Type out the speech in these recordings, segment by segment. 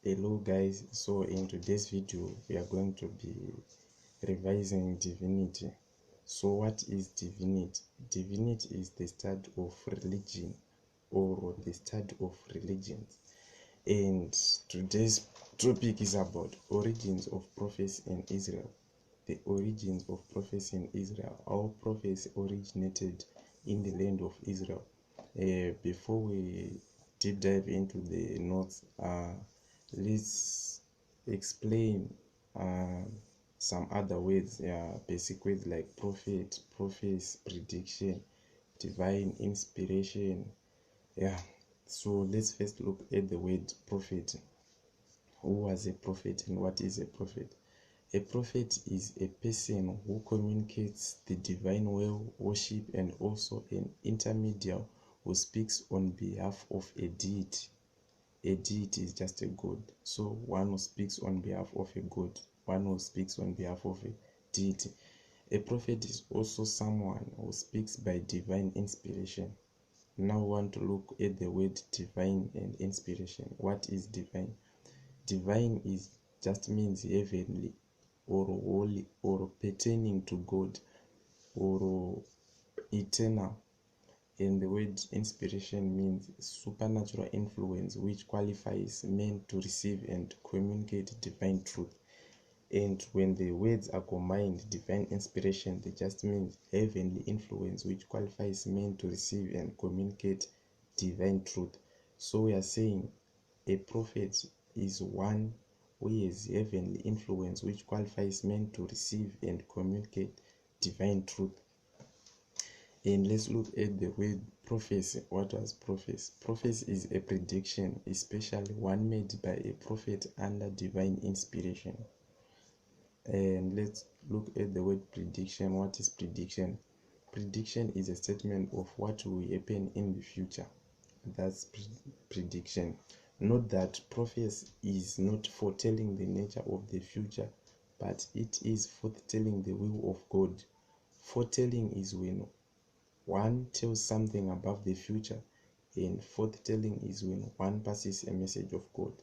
Hello guys, so in today's video we are going to be revising divinity. So what is divinity? Divinity is the study of religion or the study of religions. And today's topic is about origins of prophets in Israel. The origins of prophets in Israel. How prophets originated in the land of Israel. Before we deep dive into the notes, let's explain some other words, basic words like prophet, prophecy, prediction, divine inspiration. So let's first look at the word prophet. Who was a prophet and what is a prophet? A prophet is a person who communicates the divine will, worship, and also an intermediary who speaks on behalf of a deity. A deity is just a god. So one who speaks on behalf of a god, one who speaks on behalf of a deity. A prophet is also someone who speaks by divine inspiration. Now we want to look at the word divine and inspiration. What is divine? Divine is just means heavenly or holy or pertaining to God or eternal. And the word inspiration means supernatural influence which qualifies men to receive and communicate divine truth. And when the words are combined, divine inspiration, they just means heavenly influence which qualifies men to receive and communicate divine truth. So we are saying a prophet is one who has heavenly influence which qualifies men to receive and communicate divine truth. And let's look at the word prophecy. What was prophecy? Prophecy is a prediction, especially one made by a prophet under divine inspiration. And let's look at the word prediction. What is prediction? Prediction is a statement of what will happen in the future. That's prediction. Note that prophecy is not foretelling the nature of the future, but it is foretelling the will of God. Foretelling is when one tells something about the future, and foretelling is when one passes a message of God.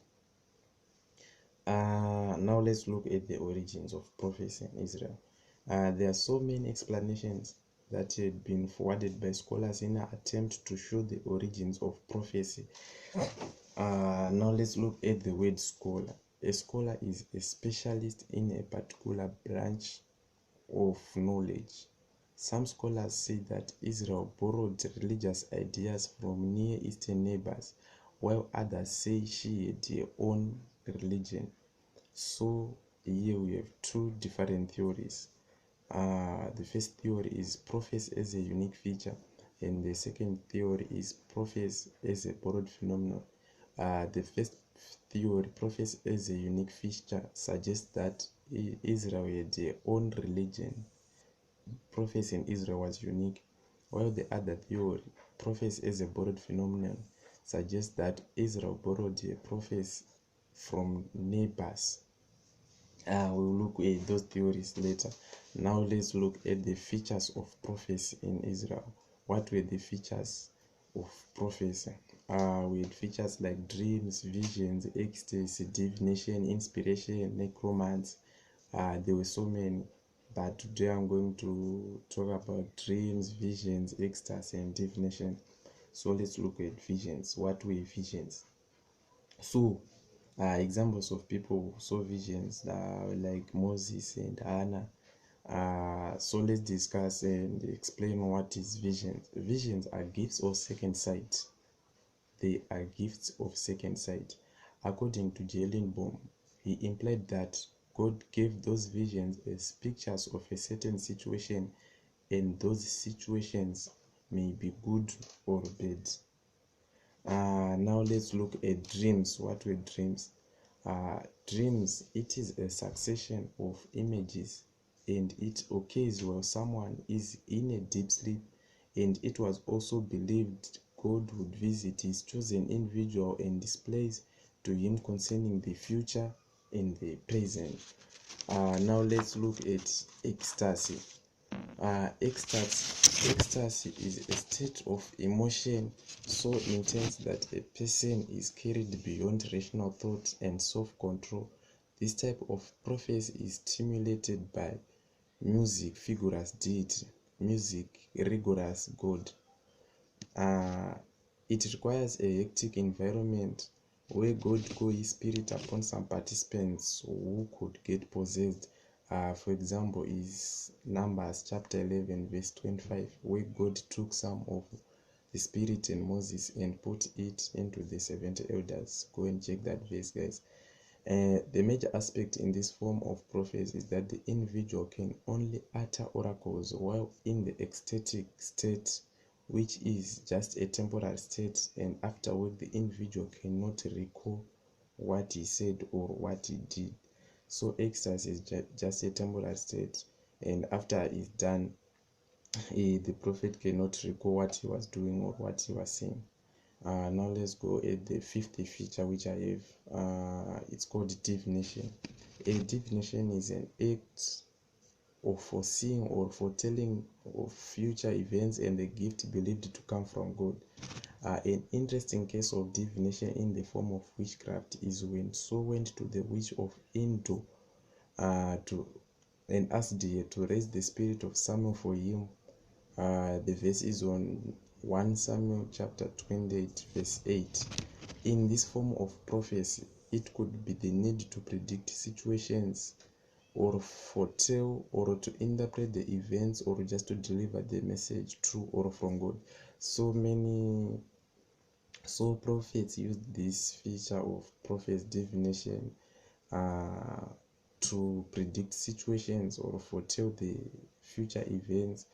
Now let's look at the origins of prophecy in Israel. There are so many explanations that had been forwarded by scholars in an attempt to show the origins of prophecy. Now let's look at the word scholar. A scholar is a specialist in a particular branch of knowledge. Some scholars say that Israel borrowed religious ideas from Near Eastern neighbors, while others say she had her own religion. So here we have two different theories. The first theory is prophecy as a unique feature, and the second theory is prophecy as a borrowed phenomenon. The first theory, prophecy as a unique feature, suggests that Israel had their own religion. Prophecy in Israel was unique, while the other theory, prophecy as a borrowed phenomenon, suggests that Israel borrowed their prophecy from neighbors. We'll look at those theories later. Now let's look at the features of prophecy in Israel. What were the features of prophecy? We had features like dreams, visions, ecstasy, divination, inspiration, necromancy. There were so many, but today I'm going to talk about dreams, visions, ecstasy, and divination. So let's look at visions. What were visions? So examples of people who saw visions like Moses and Hannah. So let's discuss and explain what is visions. Visions are gifts of second sight. They are gifts of second sight. According to Jelenbaum, he implied that God gave those visions as pictures of a certain situation, and those situations may be good or bad. Now let's look at dreams. What were dreams? Dreams, it is a succession of images, and it occurs while someone is in a deep sleep, and it was also believed God would visit his chosen individual and displays to him concerning the future and the present. Now let's look at ecstasy. Ecstasy is a state of emotion so intense that a person is carried beyond rational thought and self-control. This type of prophecy is stimulated by music, figures deity, music, rigorous God. It requires a hectic environment where God calls his spirit upon some participants who could get possessed. For example, is Numbers chapter 11, verse 25, where God took some of the spirit in Moses and put it into the 70 elders. Go and check that verse, guys. The major aspect in this form of prophecy is that the individual can only utter oracles while in the ecstatic state, which is just a temporal state, and afterward the individual cannot recall what he said or what he did. So ecstasy is just a temporal state, and after it's done, the prophet cannot recall what he was doing or what he was saying. Now let's go at the fifth feature which I have. It's called divination. A divination is an act of foreseeing or foretelling of future events and a gift believed to come from God. An interesting case of divination in the form of witchcraft is when Saul went to the witch of Endor and asked her to raise the spirit of Samuel for him. The verse is on 1 Samuel chapter 28 verse 8. In this form of prophecy, it could be the need to predict situations or foretell or to interpret the events or just to deliver the message true or from God. So prophets use this feature of prophet divination to predict situations or foretell the future events,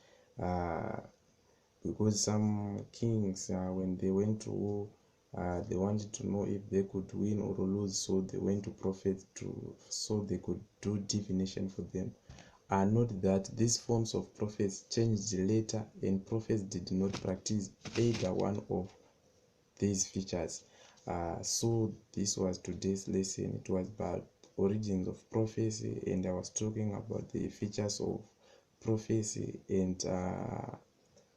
because some kings, when they went to war, they wanted to know if they could win or lose, so they went to prophets so they could do divination for them. Note that these forms of prophets changed later, and prophets did not practice either one of these features. So this was today's lesson. It was about origins of prophecy, and I was talking about the features of prophecy, and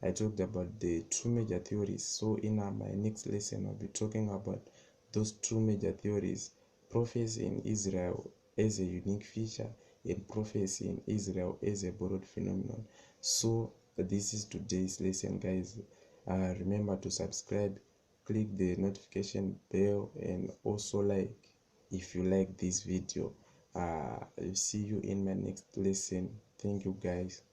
I talked about the two major theories. So in my next lesson, I'll be talking about those two major theories: prophecy in Israel as a unique feature and prophecy in Israel as a borrowed phenomenon. So this is today's lesson, guys. Remember to subscribe, click the notification bell, and also like if you like this video. I'll see you in my next lesson. Thank you, guys.